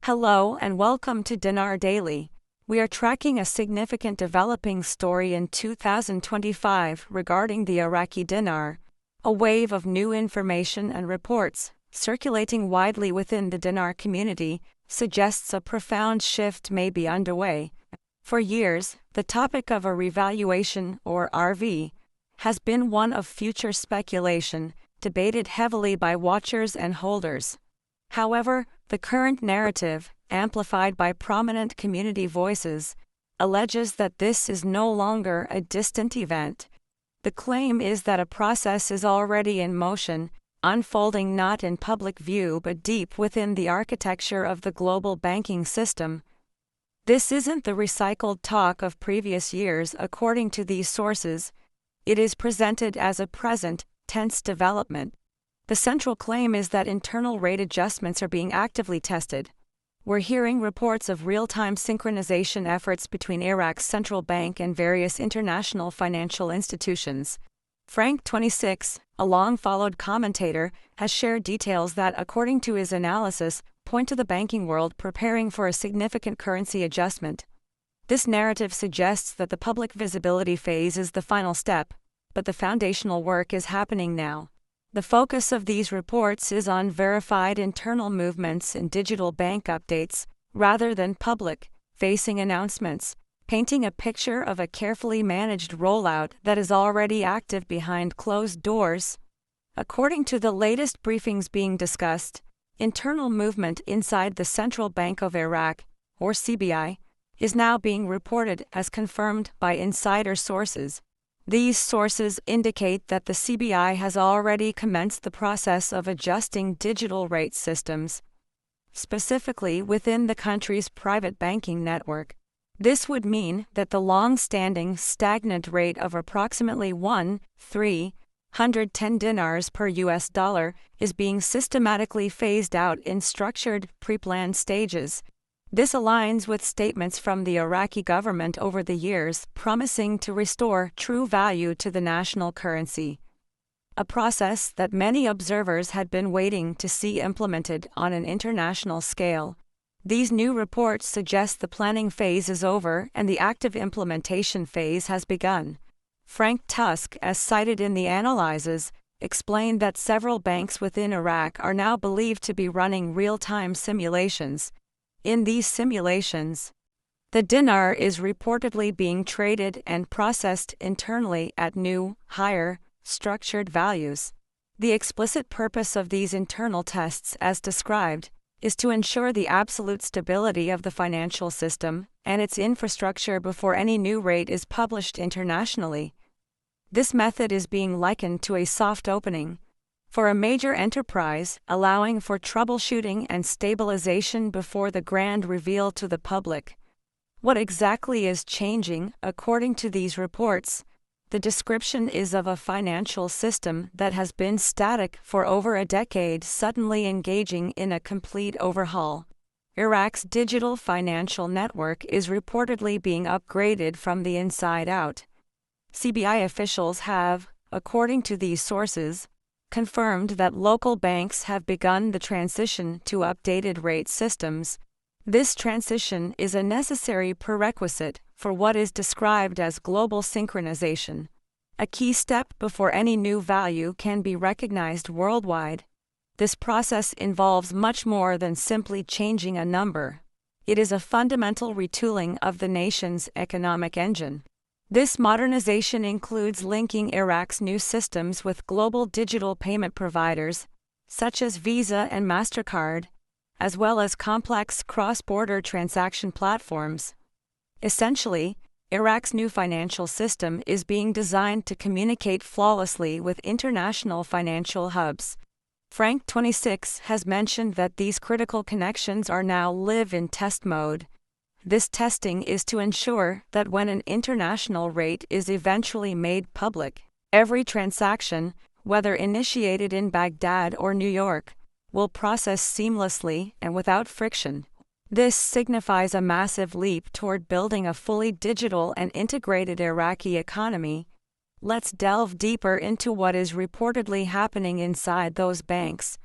Hello and welcome to Dinar Daily. We are tracking a significant developing story in 2025 regarding the Iraqi dinar. A wave of new information and reports, circulating widely within the dinar community, suggests a profound shift may be underway. For years, the topic of a revaluation, or RV, has been one of future speculation, debated heavily by watchers and holders. However, the current narrative, amplified by prominent community voices, alleges that this is no longer a distant event. The claim is that a process is already in motion, unfolding not in public view but deep within the architecture of the global banking system. This isn't the recycled talk of previous years, according to these sources. It is presented as a present tense development. The central claim is that internal rate adjustments are being actively tested. We're hearing reports of real-time synchronization efforts between Iraq's central bank and various international financial institutions. Frank26, a long-followed commentator, has shared details that, according to his analysis, point to the banking world preparing for a significant currency adjustment. This narrative suggests that the public visibility phase is the final step, but the foundational work is happening now. The focus of these reports is on verified internal movements and digital bank updates, rather than public-facing announcements, painting a picture of a carefully managed rollout that is already active behind closed doors. According to the latest briefings being discussed, internal movement inside the Central Bank of Iraq, or CBI, is now being reported as confirmed by insider sources. These sources indicate that the CBI has already commenced the process of adjusting digital rate systems, specifically within the country's private banking network. This would mean that the long-standing stagnant rate of approximately 1,310 dinars per US dollar is being systematically phased out in structured, pre-planned stages. This aligns with statements from the Iraqi government over the years promising to restore true value to the national currency, a process that many observers had been waiting to see implemented on an international scale. These new reports suggest the planning phase is over and the active implementation phase has begun. Frank26, as cited in the analyses, explained that several banks within Iraq are now believed to be running real-time simulations. In these simulations, the dinar is reportedly being traded and processed internally at new, higher, structured values. The explicit purpose of these internal tests, as described, is to ensure the absolute stability of the financial system and its infrastructure before any new rate is published internationally. This method is being likened to a soft opening for a major enterprise, allowing for troubleshooting and stabilization before the grand reveal to the public. What exactly is changing, according to these reports? The description is of a financial system that has been static for over a decade suddenly engaging in a complete overhaul. Iraq's digital financial network is reportedly being upgraded from the inside out. CBI officials have, according to these sources, confirmed that local banks have begun the transition to updated rate systems. This transition is a necessary prerequisite for what is described as global synchronization, a key step before any new value can be recognized worldwide. This process involves much more than simply changing a number. It is a fundamental retooling of the nation's economic engine. This modernization includes linking Iraq's new systems with global digital payment providers, such as Visa and MasterCard, as well as complex cross-border transaction platforms. Essentially, Iraq's new financial system is being designed to communicate flawlessly with international financial hubs. Frank26 has mentioned that these critical connections are now live in test mode. This testing is to ensure that when an international rate is eventually made public, every transaction, whether initiated in Baghdad or New York, will process seamlessly and without friction. This signifies a massive leap toward building a fully digital and integrated Iraqi economy. Let's delve deeper into what is reportedly happening inside those banks.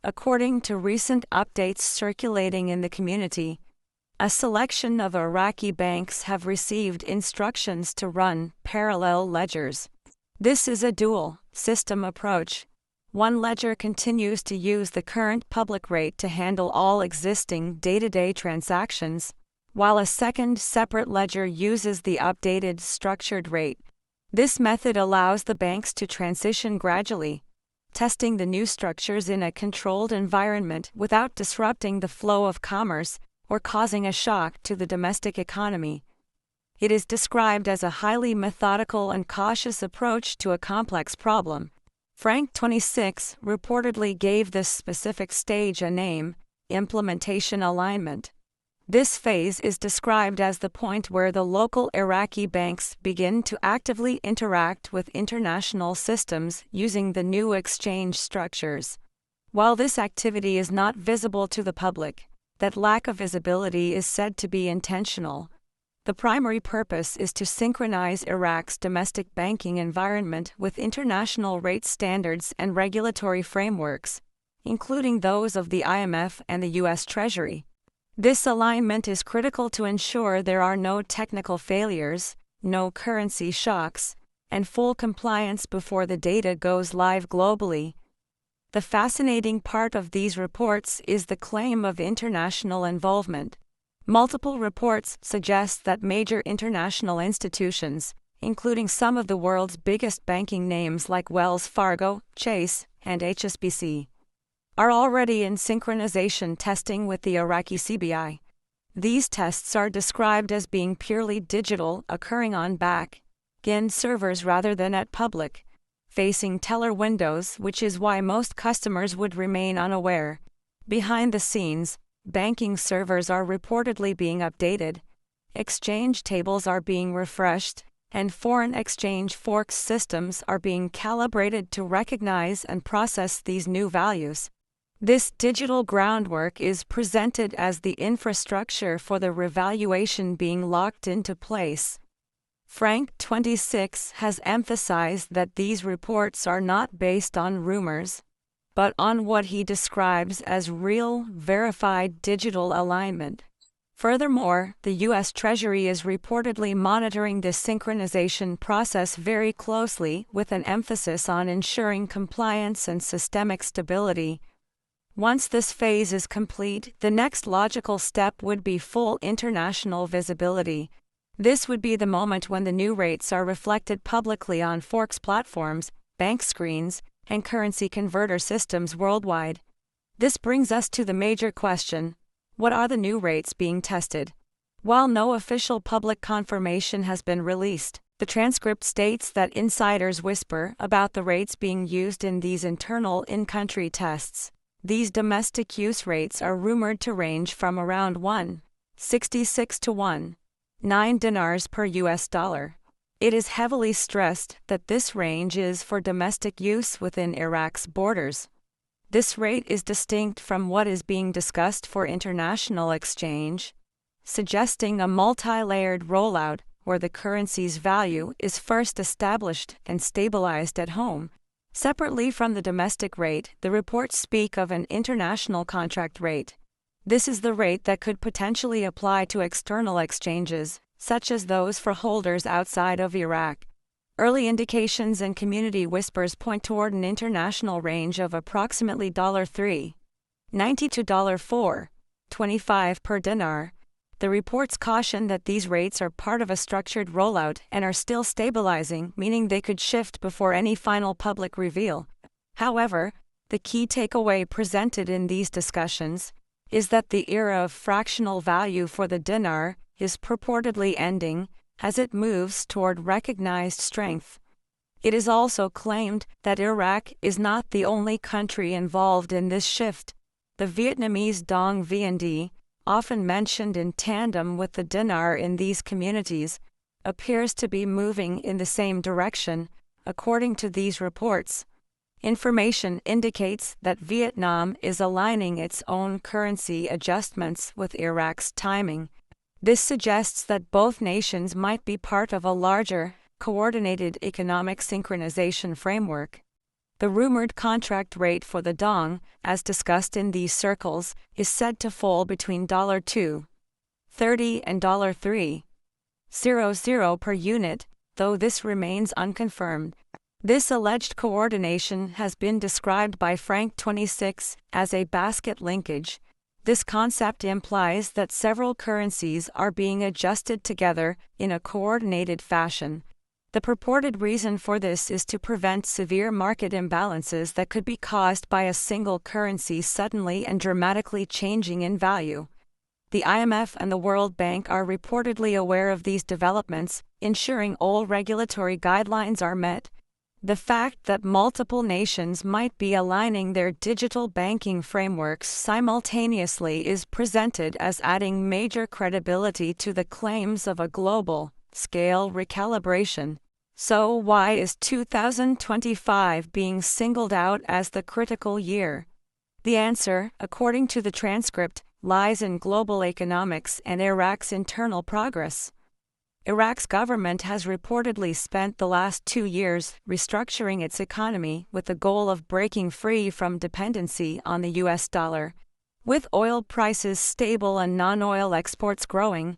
According to recent updates circulating in the community, a selection of Iraqi banks have received instructions to run parallel ledgers. This is a dual-system approach. One ledger continues to use the current public rate to handle all existing day-to-day transactions, while a second separate ledger uses the updated structured rate. This method allows the banks to transition gradually, testing the new structures in a controlled environment without disrupting the flow of commerce or causing a shock to the domestic economy. It is described as a highly methodical and cautious approach to a complex problem. Frank26 reportedly gave this specific stage a name, implementation alignment. This phase is described as the point where the local Iraqi banks begin to actively interact with international systems using the new exchange structures. While this activity is not visible to the public, that lack of visibility is said to be intentional. The primary purpose is to synchronize Iraq's domestic banking environment with international rate standards and regulatory frameworks, including those of the IMF and the U.S. Treasury. This alignment is critical to ensure there are no technical failures, no currency shocks, and full compliance before the data goes live globally. The fascinating part of these reports is the claim of international involvement. Multiple reports suggest that major international institutions, including some of the world's biggest banking names like Wells Fargo, Chase, and HSBC, are already in synchronization testing with the Iraqi CBI. These tests are described as being purely digital, occurring on back-end servers rather than at public-facing teller windows, which is why most customers would remain unaware. Behind the scenes, banking servers are reportedly being updated, exchange tables are being refreshed, and foreign exchange forex systems are being calibrated to recognize and process these new values. This digital groundwork is presented as the infrastructure for the revaluation being locked into place. Frank26 has emphasized that these reports are not based on rumors, but on what he describes as real, verified digital alignment. Furthermore, the U.S. Treasury is reportedly monitoring this synchronization process very closely with an emphasis on ensuring compliance and systemic stability. Once this phase is complete, the next logical step would be full international visibility. This would be the moment when the new rates are reflected publicly on forex platforms, bank screens, and currency converter systems worldwide. This brings us to the major question: what are the new rates being tested? While no official public confirmation has been released, the transcript states that insiders whisper about the rates being used in these internal in-country tests. These domestic use rates are rumored to range from around 1.66 to 1.9 dinars per US dollar. It is heavily stressed that this range is for domestic use within Iraq's borders. This rate is distinct from what is being discussed for international exchange, suggesting a multi-layered rollout where the currency's value is first established and stabilized at home. Separately from the domestic rate, the reports speak of an international contract rate. This is the rate that could potentially apply to external exchanges, such as those for holders outside of Iraq. Early indications and community whispers point toward an international range of approximately $3.90 to $4.25 per dinar. The reports caution that these rates are part of a structured rollout and are still stabilizing, meaning they could shift before any final public reveal. However, the key takeaway presented in these discussions is that the era of fractional value for the dinar is purportedly ending as it moves toward recognized strength. It is also claimed that Iraq is not the only country involved in this shift. The Vietnamese Dong Vnd, often mentioned in tandem with the dinar in these communities, appears to be moving in the same direction, according to these reports. Information indicates that Vietnam is aligning its own currency adjustments with Iraq's timing. This suggests that both nations might be part of a larger, coordinated economic synchronization framework. The rumored contract rate for the dong, as discussed in these circles, is said to fall between $2.30 and $3.00 per unit, though this remains unconfirmed. This alleged coordination has been described by Frank26 as a basket linkage. This concept implies that several currencies are being adjusted together in a coordinated fashion. The purported reason for this is to prevent severe market imbalances that could be caused by a single currency suddenly and dramatically changing in value. The IMF and the World Bank are reportedly aware of these developments, ensuring all regulatory guidelines are met. The fact that multiple nations might be aligning their digital banking frameworks simultaneously is presented as adding major credibility to the claims of a global-scale recalibration. So why is 2025 being singled out as the critical year? The answer, according to the transcript, lies in global economics and Iraq's internal progress. Iraq's government has reportedly spent the last 2 years restructuring its economy with the goal of breaking free from dependency on the US dollar. With oil prices stable and non-oil exports growing,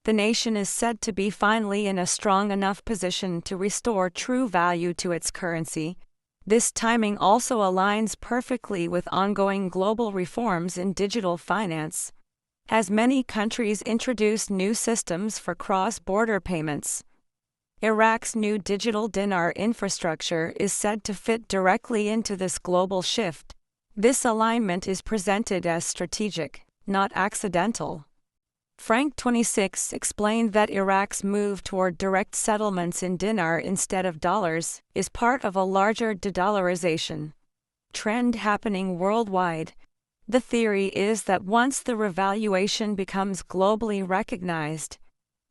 the nation is said to be finally in a strong enough position to restore true value to its currency. This timing also aligns perfectly with ongoing global reforms in digital finance, as many countries introduce new systems for cross-border payments. Iraq's new digital dinar infrastructure is said to fit directly into this global shift. This alignment is presented as strategic, not accidental. Frank26 explained that Iraq's move toward direct settlements in dinar instead of dollars is part of a larger de-dollarization trend happening worldwide. The theory is that once the revaluation becomes globally recognized,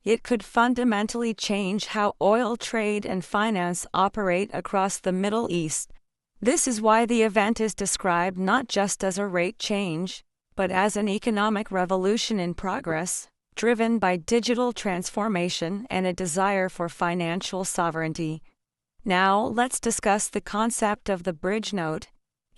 it could fundamentally change how oil trade and finance operate across the Middle East. This is why the event is described not just as a rate change, but as an economic revolution in progress, driven by digital transformation and a desire for financial sovereignty. Now, let's discuss the concept of the bridge note,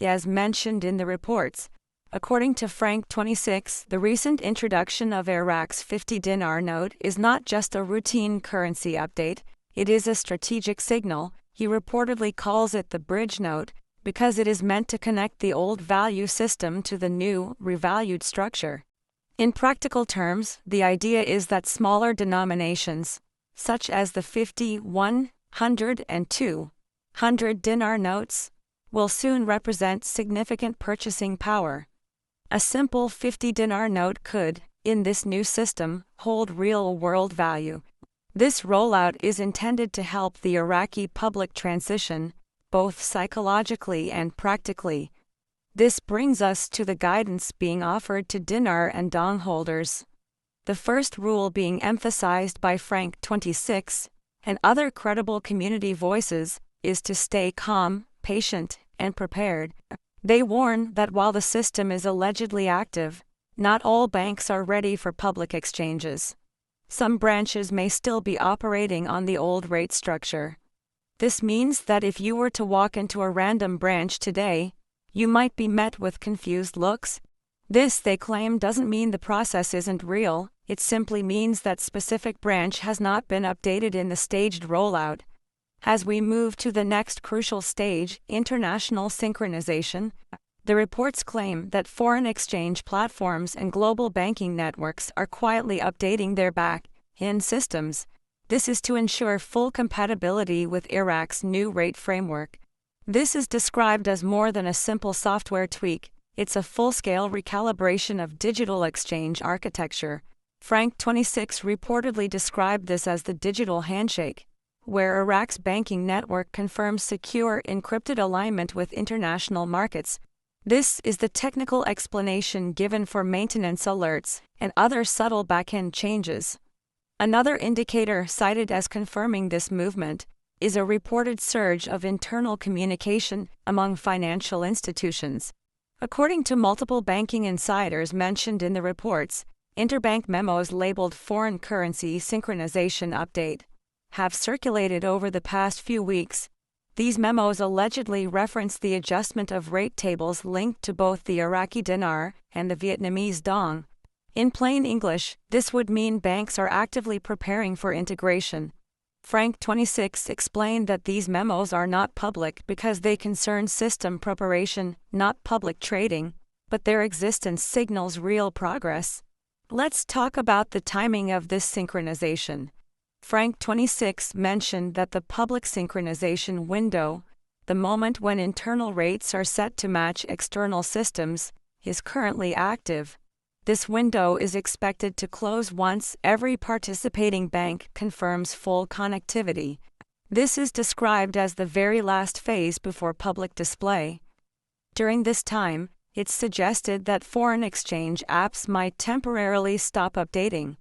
as mentioned in the reports. According to Frank26, the recent introduction of Iraq's 50 dinar note is not just a routine currency update, it is a strategic signal. He reportedly calls it the bridge note because it is meant to connect the old value system to the new, revalued structure. In practical terms, the idea is that smaller denominations, such as the 50, 100, and 200 dinar notes, will soon represent significant purchasing power. A simple 50 dinar note could, in this new system, hold real-world value. This rollout is intended to help the Iraqi public transition, both psychologically and practically. This brings us to the guidance being offered to dinar and dong holders. The first rule being emphasized by Frank26 and other credible community voices is to stay calm, patient, and prepared. They warn that while the system is allegedly active, not all banks are ready for public exchanges. Some branches may still be operating on the old rate structure. This means that if you were to walk into a random branch today, you might be met with confused looks. This, they claim, doesn't mean the process isn't real, it simply means that specific branch has not been updated in the staged rollout. As we move to the next crucial stage, international synchronization, the reports claim that foreign exchange platforms and global banking networks are quietly updating their back-end systems. This is to ensure full compatibility with Iraq's new rate framework. This is described as more than a simple software tweak, it's a full-scale recalibration of digital exchange architecture. Frank26 reportedly described this as the digital handshake, where Iraq's banking network confirms secure encrypted alignment with international markets. This is the technical explanation given for maintenance alerts and other subtle back-end changes. Another indicator cited as confirming this movement is a reported surge of internal communication among financial institutions. According to multiple banking insiders mentioned in the reports, interbank memos labeled Foreign Currency Synchronization Update have circulated over the past few weeks. These memos allegedly reference the adjustment of rate tables linked to both the Iraqi dinar and the Vietnamese dong. In plain English, this would mean banks are actively preparing for integration. Frank26 explained that these memos are not public because they concern system preparation, not public trading, but their existence signals real progress. Let's talk about the timing of this synchronization. Frank26 mentioned that the public synchronization window, the moment when internal rates are set to match external systems, is currently active. This window is expected to close once every participating bank confirms full connectivity. This is described as the very last phase before public display. During this time, it's suggested that foreign exchange apps might temporarily stop updating,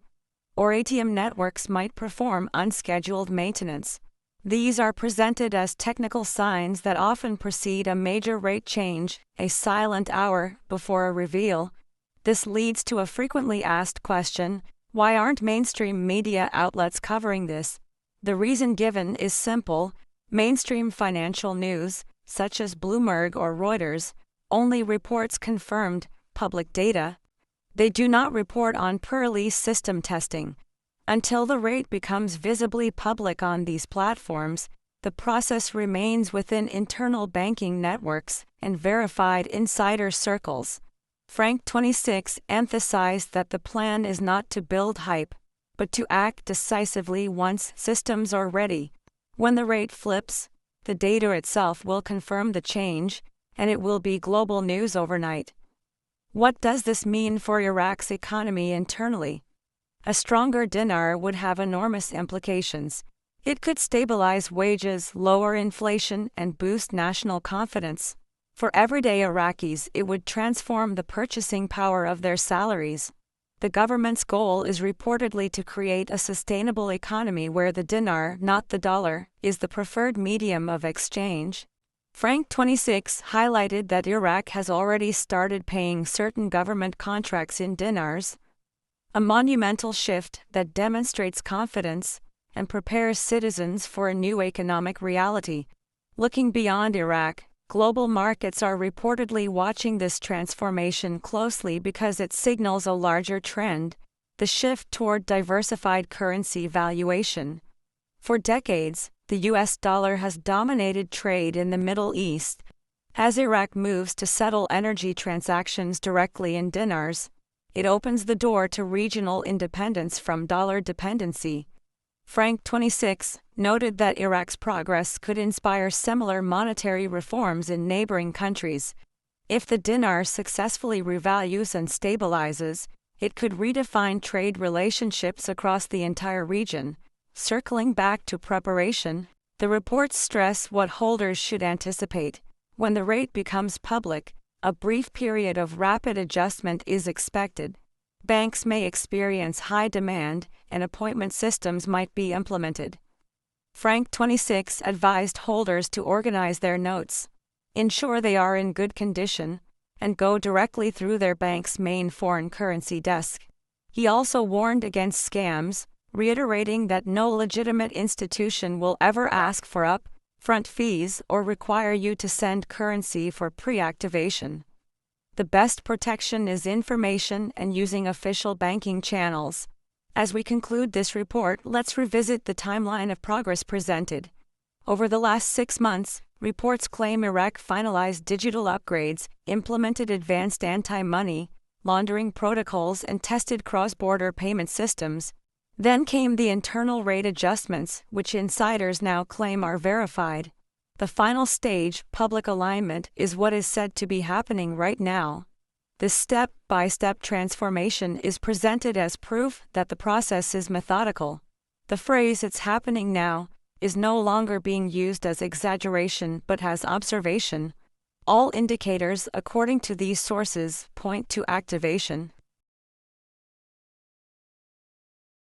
or ATM networks might perform unscheduled maintenance. These are presented as technical signs that often precede a major rate change, a silent hour before a reveal. This leads to a frequently asked question: why aren't mainstream media outlets covering this? The reason given is simple: mainstream financial news, such as Bloomberg or Reuters, only reports confirmed, public data. They do not report on per-release system testing. Until the rate becomes visibly public on these platforms, the process remains within internal banking networks and verified insider circles. Frank26 emphasized that the plan is not to build hype, but to act decisively once systems are ready. When the rate flips, the data itself will confirm the change, and it will be global news overnight. What does this mean for Iraq's economy internally? A stronger dinar would have enormous implications. It could stabilize wages, lower inflation, and boost national confidence. For everyday Iraqis, it would transform the purchasing power of their salaries. The government's goal is reportedly to create a sustainable economy where the dinar, not the dollar, is the preferred medium of exchange. Frank26 highlighted that Iraq has already started paying certain government contracts in dinars, a monumental shift that demonstrates confidence and prepares citizens for a new economic reality. Looking beyond Iraq, global markets are reportedly watching this transformation closely because it signals a larger trend: the shift toward diversified currency valuation. For decades, the US dollar has dominated trade in the Middle East. As Iraq moves to settle energy transactions directly in dinars, it opens the door to regional independence from dollar dependency. Frank26 noted that Iraq's progress could inspire similar monetary reforms in neighboring countries. If the dinar successfully revalues and stabilizes, it could redefine trade relationships across the entire region. Circling back to preparation, the reports stress what holders should anticipate. When the rate becomes public, a brief period of rapid adjustment is expected. Banks may experience high demand, and appointment systems might be implemented. Frank26 advised holders to organize their notes, ensure they are in good condition, and go directly through their bank's main foreign currency desk. He also warned against scams, reiterating that no legitimate institution will ever ask for upfront fees or require you to send currency for pre-activation. The best protection is information and using official banking channels. As we conclude this report, let's revisit the timeline of progress presented. Over the last 6 months, reports claim Iraq finalized digital upgrades, implemented advanced anti-money laundering protocols, and tested cross-border payment systems. Then came the internal rate adjustments, which insiders now claim are verified. The final stage, public alignment, is what is said to be happening right now. This step-by-step transformation is presented as proof that the process is methodical. The phrase "it's happening now" is no longer being used as exaggeration but as observation. All indicators, according to these sources, point to activation.